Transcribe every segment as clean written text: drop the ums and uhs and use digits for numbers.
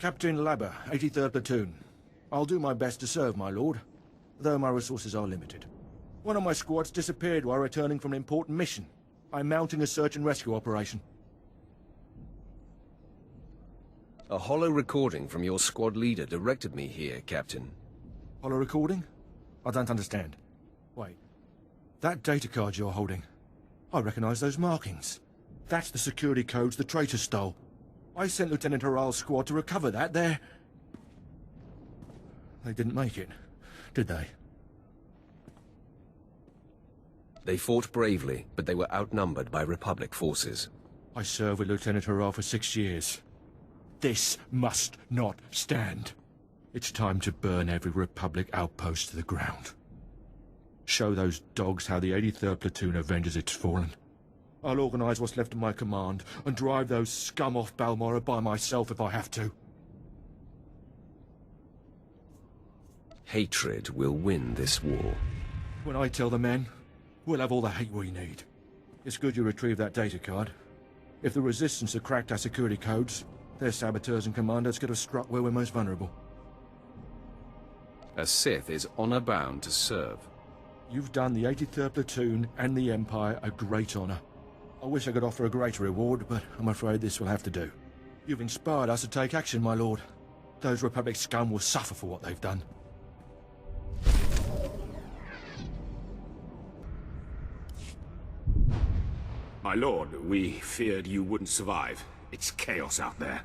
Captain Labber, 83rd Platoon. I'll do my best to serve, my lord, though my resources are limited. One of my squads disappeared while returning from an important mission. I'm mounting a search and rescue operation. A hollow recording from your squad leader directed me here, Captain. Hollow recording? I don't understand. Wait. That data card you're holding. I recognize those markings. That's the security codes the traitor stole. I sent Lieutenant Haral's squad to recover that. They didn't make it, did they? They fought bravely, but they were outnumbered by Republic forces. I served with Lieutenant Haral for 6 years. This must not stand. It's time to burn every Republic outpost to the ground. Show those dogs how the 83rd Platoon avenges its fallen. I'll organize what's left of my command and drive those scum off Balmorra by myself if I have to. Hatred will win this war. When I tell the men, we'll have all the hate we need. It's good you retrieved that data card. If the Resistance had cracked our security codes, their saboteurs and commanders could have struck where we're most vulnerable. A Sith is honor-bound to serve. You've done the 83rd Platoon and the Empire a great honor. I wish I could offer a greater reward, but I'm afraid this will have to do. You've inspired us to take action, my lord. Those Republic scum will suffer for what they've done. My lord, we feared you wouldn't survive. It's chaos out there.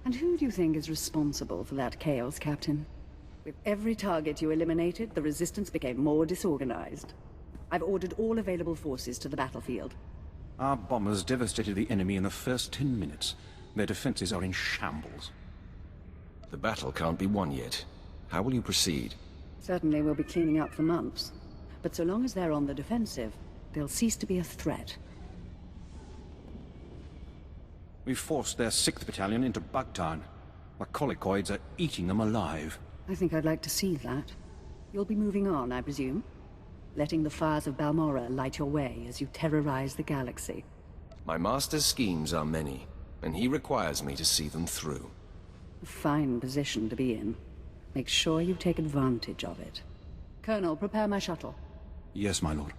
And who do you think is responsible for that chaos, Captain? With every target you eliminated, the Resistance became more disorganized. I've ordered all available forces to the battlefield. Our bombers devastated the enemy in the first 10 minutes. Their defenses are in shambles. The battle can't be won yet. How will you proceed? Certainly we'll be cleaning up for months. But so long as they're on the defensive, they'll cease to be a threat. We've forced their 6th Battalion into Bugtown. The Colicoids are eating them alive. I think I'd like to see that. You'll be moving on, I presume? Letting the fires of Balmorra light your way as you terrorize the galaxy. My master's schemes are many, and he requires me to see them through. A fine position to be in. Make sure you take advantage of it. Colonel, prepare my shuttle. Yes, my lord.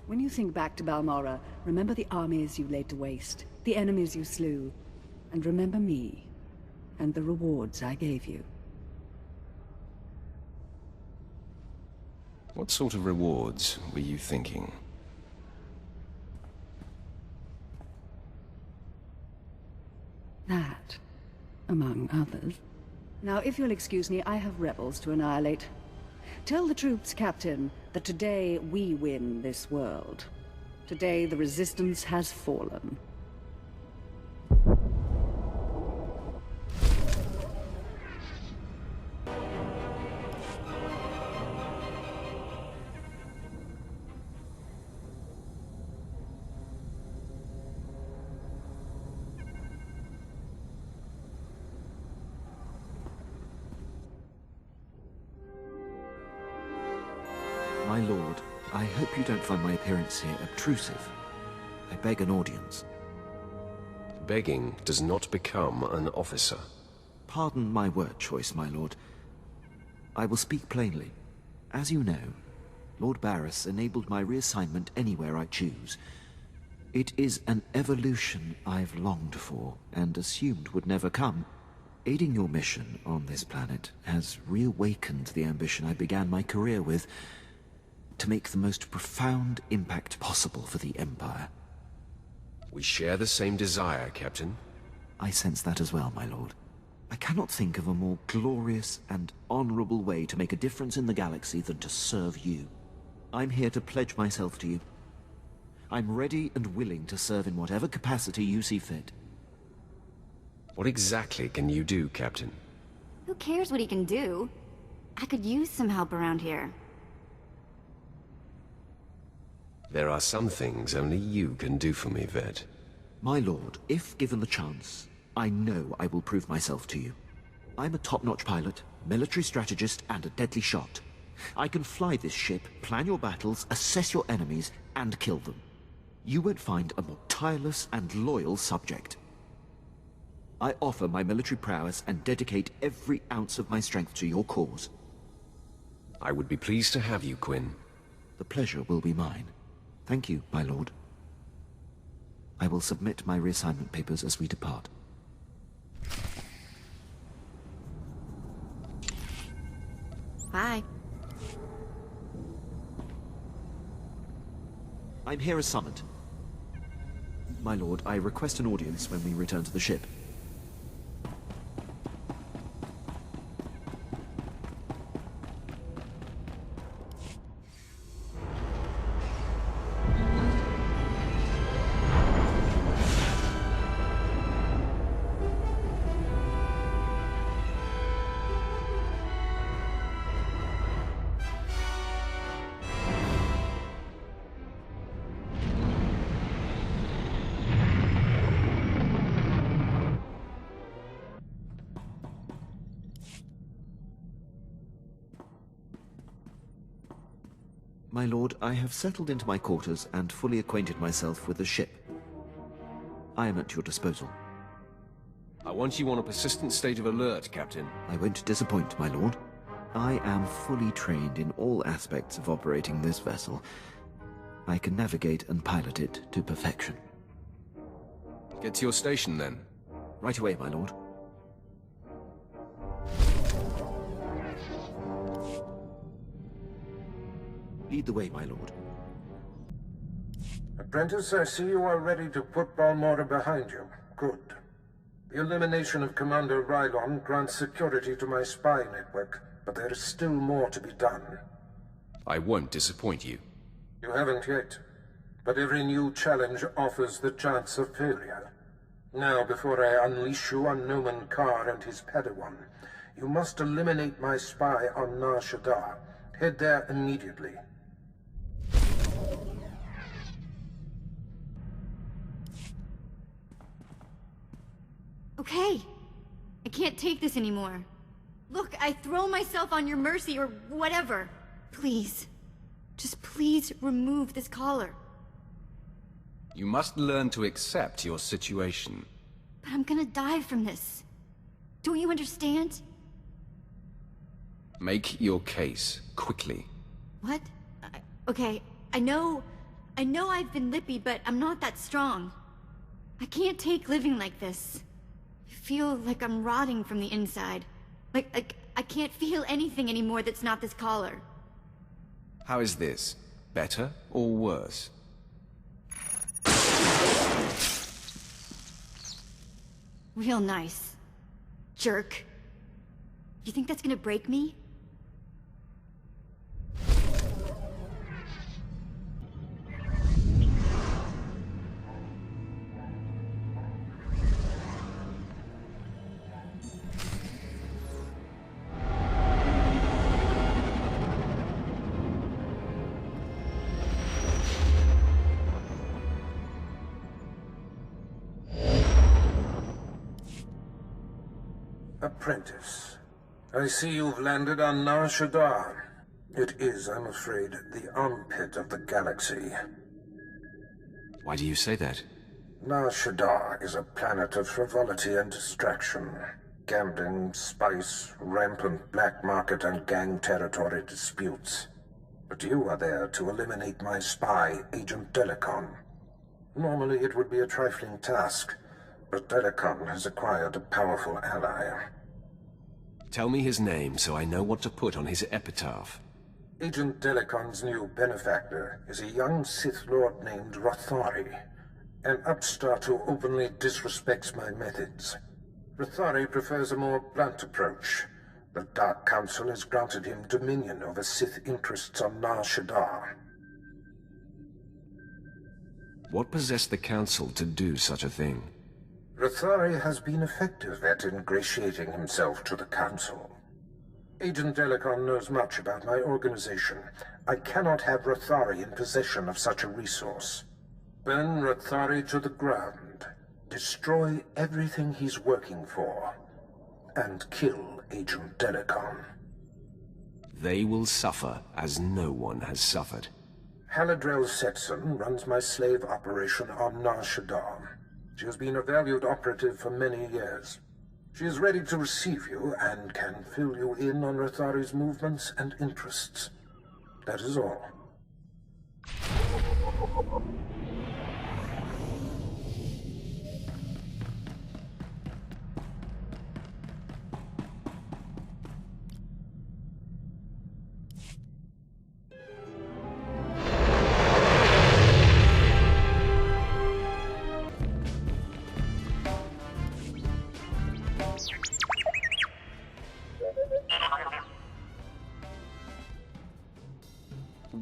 When you think back to Balmorra, remember the armies you laid to waste, the enemies you slew, and remember me, and the rewards I gave you. What sort of rewards were you thinking? That, among others. Now, if you'll excuse me, I have rebels to annihilate. Tell the troops, Captain, that today we win this world. Today the Resistance has fallen. My lord, I hope you don't find my appearance here obtrusive. I beg an audience. Begging does not become an officer. Pardon my word choice, my lord. I will speak plainly. As you know, Lord Barris enabled my reassignment anywhere I choose. It is an evolution I've longed for, and assumed would never come. Aiding your mission on this planet has reawakened the ambition I began my career with, to make the most profound impact possible for the Empire. We share the same desire, Captain. I sense that as well, my lord. I cannot think of a more glorious and honorable way to make a difference in the galaxy than to serve you. I'm here to pledge myself to you. I'm ready and willing to serve in whatever capacity you see fit. What exactly can you do, Captain? Who cares what he can do? I could use some help around here. There are some things only you can do for me, Vet. My lord, if given the chance, I know I will prove myself to you. I'm a top-notch pilot, military strategist, and a deadly shot. I can fly this ship, plan your battles, assess your enemies, and kill them. you won't find a more tireless and loyal subject. I offer my military prowess and dedicate every ounce of my strength to your cause. I would be pleased to have you, Quinn. The pleasure will be mine. Thank you, my lord. I will submit my reassignment papers as we depart. Bye. I'm here as summoned. My lord, I request an audience when we return to the ship. My lord, I have settled into my quarters and fully acquainted myself with the ship. I am at your disposal. I want you on a persistent state of alert, Captain. I won't disappoint, my lord. I am fully trained in all aspects of operating this vessel. I can navigate and pilot it to perfection. Get to your station, then. Right away, my lord. Lead the way, my lord. Apprentice, I see you are ready to put Balmora behind you. Good. The elimination of Commander Rylon grants security to my spy network, but there is still more to be done. I won't disappoint you. You haven't yet, but every new challenge offers the chance of failure. Now, before I unleash you on Noman Carr and his Padawan, you must eliminate my spy on Nar Shaddaa. Head there immediately. Okay. I can't take this anymore. Look, I throw myself on your mercy or whatever. Please. Just please remove this collar. You must learn to accept your situation. But I'm gonna die from this. Don't you understand? Make your case, quickly. What? Okay, I know I've been lippy, but I'm not that strong. I can't take living like this. I feel like I'm rotting from the inside. Like I can't feel anything anymore that's not this collar. How is this? Better or worse? Real nice. Jerk. You think that's gonna break me? Apprentice, I see you've landed on Nar Shaddaa. It is, I'm afraid, the armpit of the galaxy. Why do you say that? Nar Shaddaa is a planet of frivolity and distraction. Gambling, spice, rampant black market and gang territory disputes. But you are there to eliminate my spy, Agent Delicon. Normally it would be a trifling task, but Delicon has acquired a powerful ally. Tell me his name so I know what to put on his epitaph. Agent Delicon's new benefactor is a young Sith Lord named Rothari, an upstart who openly disrespects my methods. Rothari prefers a more blunt approach. The Dark Council has granted him dominion over Sith interests on Nar Shaddaa. What possessed the Council to do such a thing? Rothari has been effective at ingratiating himself to the Council. Agent Delicon knows much about my organization. I cannot have Rothari in possession of such a resource. Burn Rothari to the ground. Destroy everything he's working for. And kill Agent Delicon. They will suffer as no one has suffered. Haladrel Setson runs my slave operation on Nar Shaddaa. She has been a valued operative for many years. She is ready to receive you and can fill you in on Rathari's movements and interests. That is all.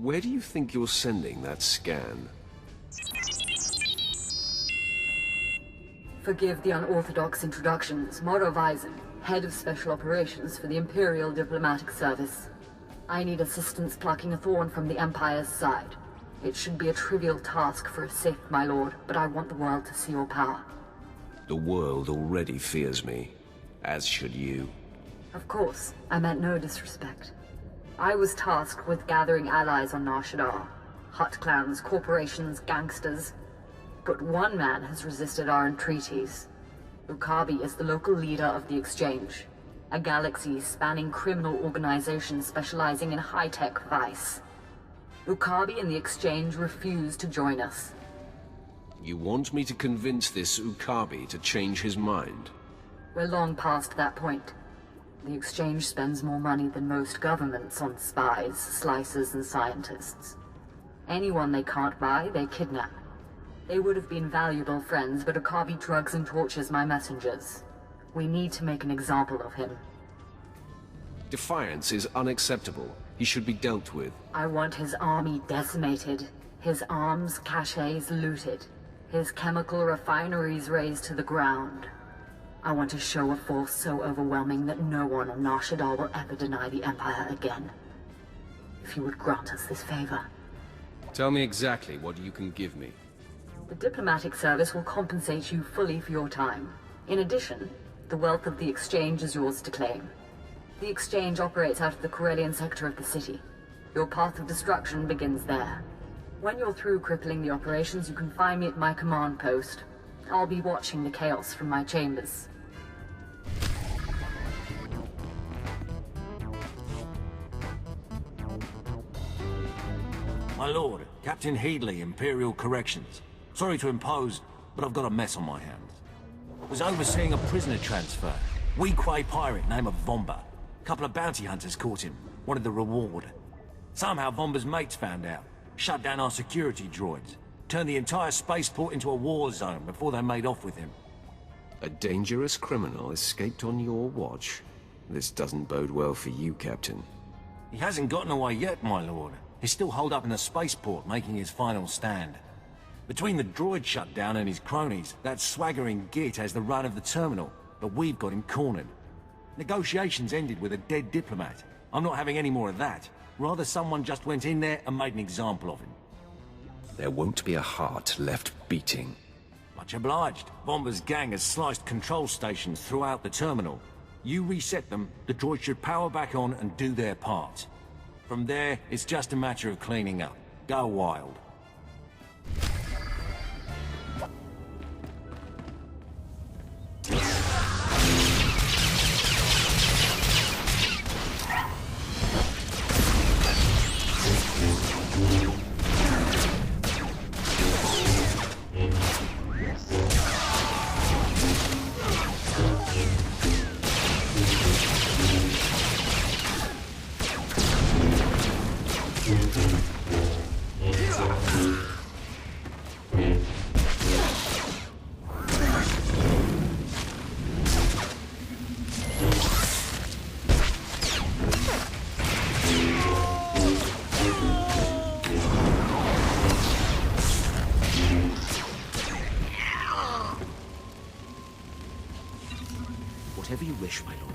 Where do you think you're sending that scan? Forgive the unorthodox introductions. Moro Vizon, head of special operations for the Imperial Diplomatic Service. I need assistance plucking a thorn from the Empire's side. It should be a trivial task for a Sith, my lord, but I want the world to see your power. The world already fears me, as should you. Of course, I meant no disrespect. I was tasked with gathering allies on Nar Shaddaa. Hutt clans, corporations, gangsters. But one man has resisted our entreaties. Ukabi is the local leader of the Exchange, a galaxy-spanning criminal organization specializing in high-tech vice. Ukabi and the Exchange refuse to join us. You want me to convince this Ukabi to change his mind? We're long past that point. The Exchange spends more money than most governments on spies, slicers, and scientists. Anyone they can't buy, they kidnap. They would have been valuable friends, but Ukabi drugs and tortures my messengers. We need to make an example of him. Defiance is unacceptable. He should be dealt with. I want his army decimated, his arms caches looted, his chemical refineries razed to the ground. I want to show a force so overwhelming that no one on Nar Shaddaa will ever deny the Empire again. If you would grant us this favor. Tell me exactly what you can give me. The diplomatic service will compensate you fully for your time. In addition, the wealth of the Exchange is yours to claim. The Exchange operates out of the Corellian sector of the city. Your path of destruction begins there. When you're through crippling the operations, you can find me at my command post. I'll be watching the chaos from my chambers. My lord, Captain Headley, Imperial Corrections. Sorry to impose, but I've got a mess on my hands. Was overseeing a prisoner transfer. Weequay pirate named Vomba. Couple of bounty hunters caught him. Wanted the reward. Somehow Vomba's mates found out. Shut down our security droids. Turned the entire spaceport into a war zone before they made off with him. A dangerous criminal escaped on your watch? This doesn't bode well for you, Captain. He hasn't gotten away yet, my lord. He's still holed up in the spaceport, making his final stand. Between the droid shutdown and his cronies, that swaggering git has the run of the terminal, but we've got him cornered. Negotiations ended with a dead diplomat. I'm not having any more of that. Rather someone just went in there and made an example of him. There won't be a heart left beating. Much obliged. Vomba's gang has sliced control stations throughout the terminal. You reset them, the droids should power back on and do their part. From there, it's just a matter of cleaning up. Go wild. Whatever you wish, my lord.